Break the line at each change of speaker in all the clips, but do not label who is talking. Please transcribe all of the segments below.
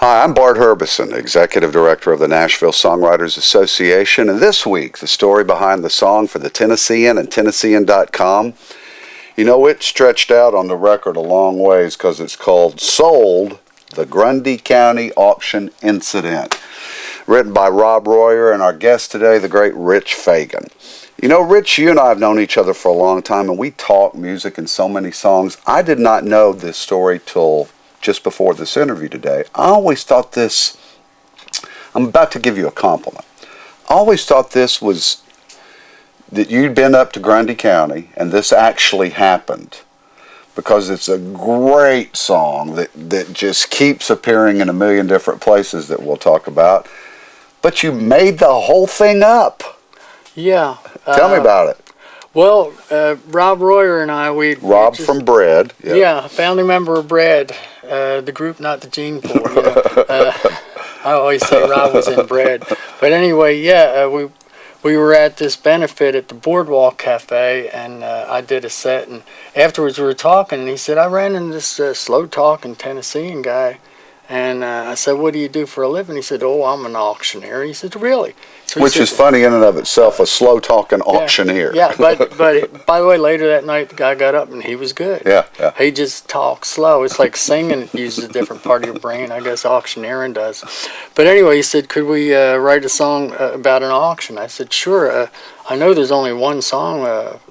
Hi, I'm Bart Herbison, Executive Director of the Nashville Songwriters Association, and this week, the story behind the song for the Tennessean and Tennessean.com. You know, it stretched out on the record a long ways because it's called Sold, the Grundy County Auction Incident. Written by Rob Royer and our guest today, the great Rich Fagan. You know, Rich, you and I have known each other for a long time, and we talk music and so many songs. I did not know this story till just before this interview today. I always thought this, I'm about to give you a compliment. I always thought this was, that you'd been up to Grundy County, and this actually happened. Because it's a great song that just keeps appearing in a million different places that we'll talk about. But you made the whole thing up.
Yeah.
Tell me about it.
Well, Rob Royer and I,
Rob from Bread.
Yeah, family member of Bread. The group, not the gene pool. You know? I always say Rob was in Bread. But anyway, yeah, we were at this benefit at the Boardwalk Cafe, and I did a set. And afterwards we were talking, and he said, I ran into this slow-talking Tennessean guy. And I said, what do you do for a living? He said, oh, I'm an auctioneer. He said, really? So
which is funny in and of itself, a slow-talking auctioneer.
Yeah, but by the way, later that night, the guy got up and he was good.
Yeah.
He just talks slow. It's like singing. It uses a different part of your brain. I guess auctioneering does. But anyway, he said, could we write a song about an auction? I said, sure. I know there's only one song,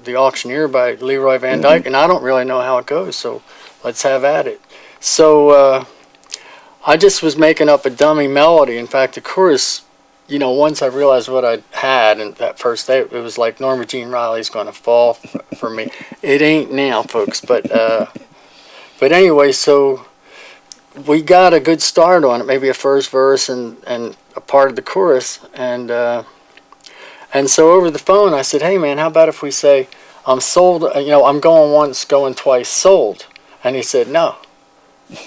The Auctioneer by Leroy Van Dyke, and I don't really know how it goes, so let's have at it. So I just was making up a dummy melody. In fact, the chorus, you know, once I realized what I had, and that first day, it was like Norma Jean Riley's going to fall for me. It ain't now, folks. But anyway, so we got a good start on it, maybe a first verse and a part of the chorus. And so over the phone, I said, hey, man, how about if we say, I'm sold, you know, I'm going once, going twice, sold. And he said, no.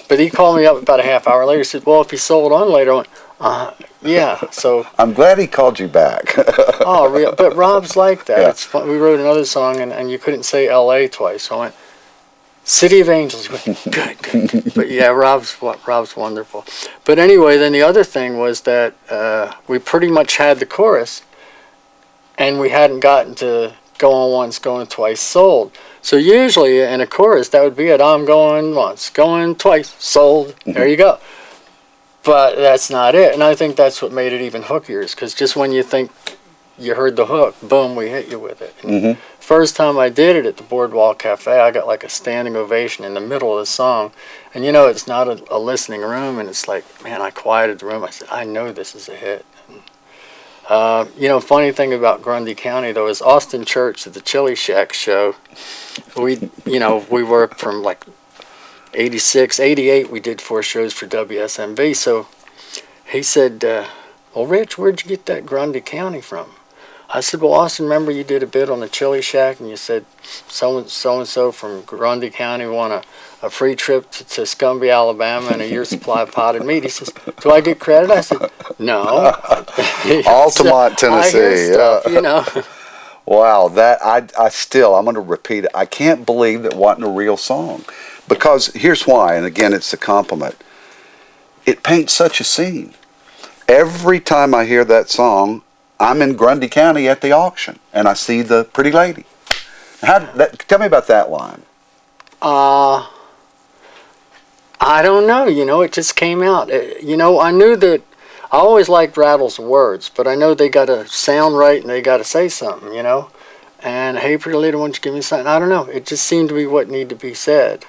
But he called me up about a half hour later. He said, well, if he sold on later, I went, yeah. So
I'm glad he called you back.
Oh, but Rob's like that.
Yeah.
It's fun. We wrote another song, and you couldn't say L.A. twice. So I went, City of Angels. He went, good. But yeah, Rob's wonderful. But anyway, then the other thing was that we pretty much had the chorus, and we hadn't gotten to going once, going twice, sold. So usually in a chorus, that would be it. I'm going once, going twice, sold. There you go. But that's not it. And I think that's what made it even hookier, because just when you think you heard the hook, boom, we hit you with it. First time I did it at the Boardwalk Cafe, I got like a standing ovation in the middle of the song. And you know, it's not a listening room, and it's like, man, I quieted the room. I said, I know this is a hit. You know, funny thing about Grundy County, though, is Austin Church at the Chili Shack show. We worked from like 86, 88, we did 4 shows for WSMV. So he said, well, Rich, where'd you get that Grundy County from? I said, well, Austin, remember you did a bit on the Chili Shack, and you said so-and-so from Grundy County won a free trip to Scumby, Alabama, and a year's supply of potted meat. He says, do I get credit? I said, no.
Altamont, Tennessee.
I hear stuff, you know.
Wow, that I'm going to repeat it. I can't believe that wasn't a real song. Because here's why, and again, it's a compliment. It paints such a scene. Every time I hear that song, I'm in Grundy County at the auction, and I see the pretty lady. Tell me about that line.
I don't know. You know, it just came out. You know, I knew that I always liked Rattle's words, but I know they got to sound right and they got to say something, you know. And, hey, pretty lady, why don't you give me something? I don't know. It just seemed to be what needed to be said,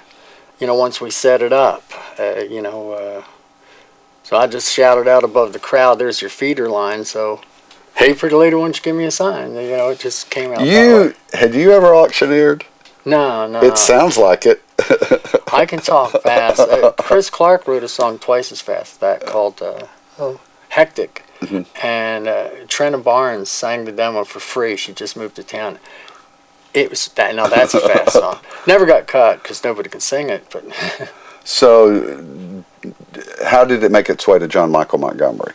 you know, once we set it up, you know. So I just shouted out above the crowd, there's your feeder line. So, hey, pretty lady, why don't you give me a sign? You know, it just came out that way.
Had you ever auctioneered?
No.
It sounds like it.
I can talk fast. Chris Clark wrote a song twice as fast as that called Hectic. And Trina Barnes sang the demo for free. She just moved to town. It was that. Now that's a fast song. Never got cut because nobody could sing it. But
so, how did it make its way to John Michael Montgomery?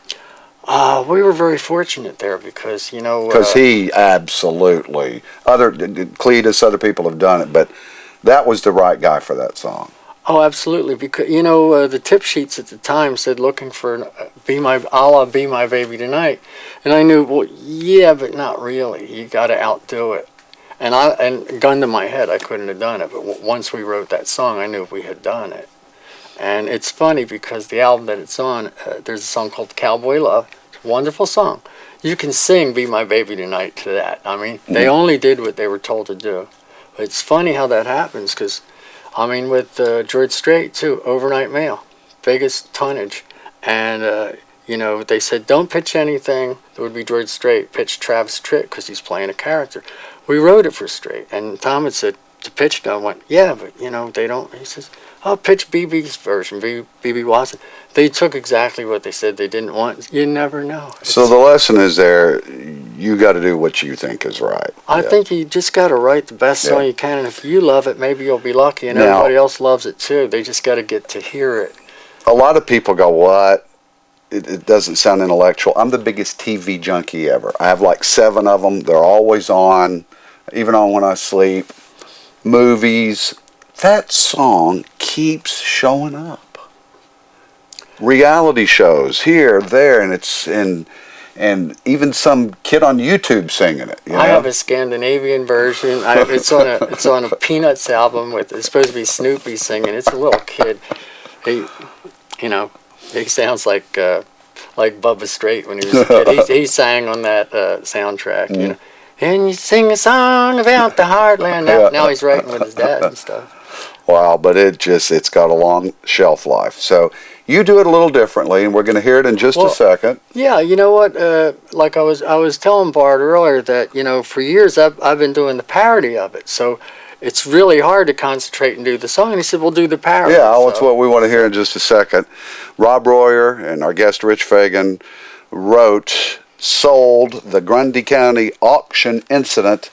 We were very fortunate there because, you know...
Because he absolutely... Cletus, other people have done it, but that was the right guy for that song.
Oh, absolutely. Because the tip sheets at the time said looking for "Be My Be My Baby Tonight," and I knew, well, yeah, but not really. You got to outdo it. And gun to my head, I couldn't have done it. But once we wrote that song, I knew we had done it. And it's funny because the album that it's on, there's a song called "Cowboy Love." It's a wonderful song. You can sing "Be My Baby Tonight" to that. I mean, they only did what they were told to do. But it's funny how that happens because, I mean, with George Strait too, Overnight Mail, biggest tonnage. And, they said, don't pitch anything that would be George Strait. Pitch Travis Tritt because he's playing a character. We wrote it for Strait. And Tom had said, to pitch it, I went, yeah, but, they don't. He says, I'll pitch BB's version, BB Watson. They took exactly what they said they didn't want. You never know.
So the lesson is there, you got to do what you think is right.
I think you just got to write the best song you can, and if you love it, maybe you'll be lucky, and everybody else loves it too. They just got to get to hear it.
A lot of people go, what? It doesn't sound intellectual. I'm the biggest TV junkie ever. I have like 7 of them. They're always on, even on when I sleep. Movies. That song keeps showing up. Reality shows here, there, and even some kid on YouTube singing it.
I have a Scandinavian version. It's on a Peanuts album it's supposed to be Snoopy singing. It's a little kid. He sounds like Bubba Strait when he was a kid. He sang on that soundtrack. And you sing a song about the heartland. Now he's writing with his dad and stuff.
Wow, but it's got a long shelf life. So you do it a little differently, and we're going to hear it in just a second.
Yeah, you know what? Like I was telling Bart earlier that for years I've been doing the parody of it. So it's really hard to concentrate and do the song. And he said, "We'll do the parody."
Yeah, that's what we want to hear in just a second. Rob Royer and our guest Rich Fagan sold the Grundy County auction incident.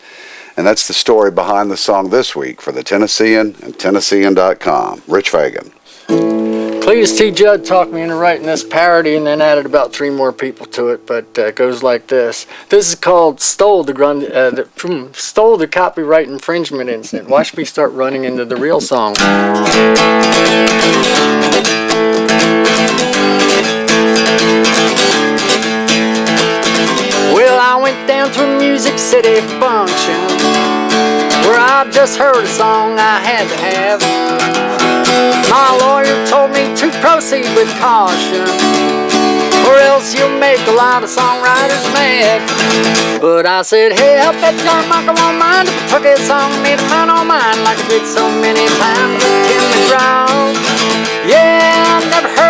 And that's the story behind the song this week for the Tennessean and Tennessean.com. Rich Fagan.
Cletus T. Judd talked me into writing this parody and then added about 3 more people to it, but it goes like this. This is called Stole the Copyright Infringement Incident. Watch me start running into the real song. Well, I went down to a Music City function where I just heard a song I had to have. My lawyer told me to proceed with caution, or else you'll make a lot of songwriters mad. But I said, hey, I bet John Michael won't mind if I took his song and made a man on mine like I did so many times with Tim McGraw. Yeah, I never heard